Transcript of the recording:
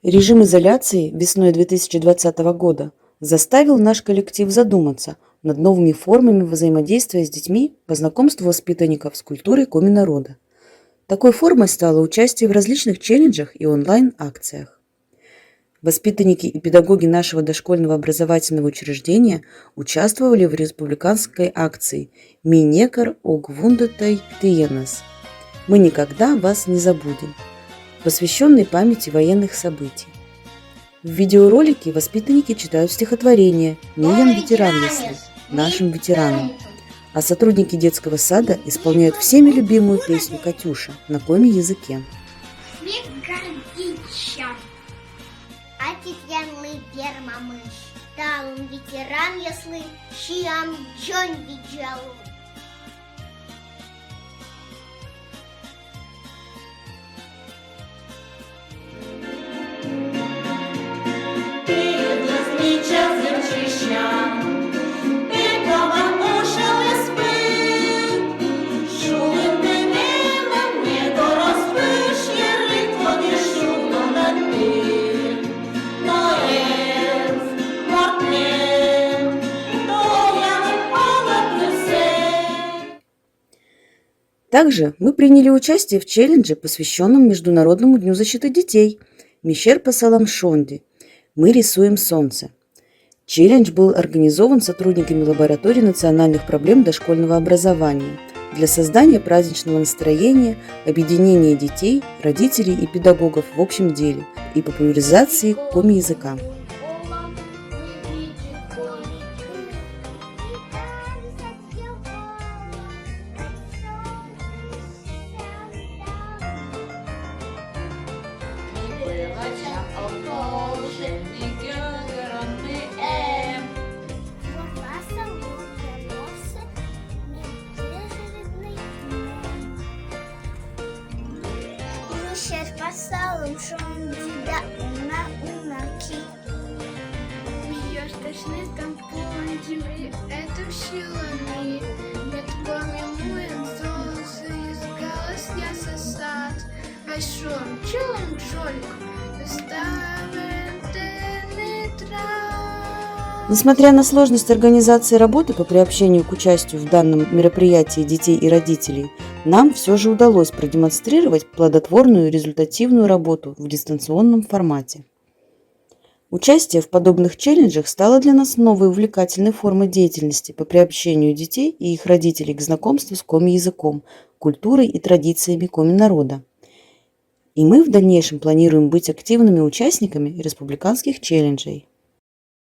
Режим изоляции весной 2020 года заставил наш коллектив задуматься над новыми формами взаимодействия с детьми по знакомству воспитанников с культурой коми-народа. Такой формой стало участие в различных челленджах и онлайн-акциях. Воспитанники и педагоги нашего дошкольного образовательного учреждения участвовали в республиканской акции «Минекар огвундатай тиенас» «Мы никогда вас не забудем», посвященной памяти военных событий. В видеоролике воспитанники читают стихотворение «Миям ветеран если», нашим ветеранам, а сотрудники детского сада исполняют всеми любимую песню «Катюша» на коми-языке. Ветеран, если чьям Джон видел. Также мы приняли участие в челлендже, посвященном Международному дню защиты детей «Мишер Пасалам Шонди. Мы рисуем солнце». Челлендж был организован сотрудниками лаборатории национальных проблем дошкольного образования для создания праздничного настроения, объединения детей, родителей и педагогов в общем деле и популяризации коми-языка. Мишер Пасалам Шонди да унаки. Миёшташны тампонтиви эту силами. Меткоми муэн солнце изгалась я сосад. Айшом чулом джолик. Несмотря на сложность организации работы по приобщению к участию в данном мероприятии детей и родителей, нам все же удалось продемонстрировать плодотворную и результативную работу в дистанционном формате. Участие в подобных челленджах стало для нас новой увлекательной формой деятельности по приобщению детей и их родителей к знакомству с коми-языком, культурой и традициями коми-народа. И мы в дальнейшем планируем быть активными участниками республиканских челленджей.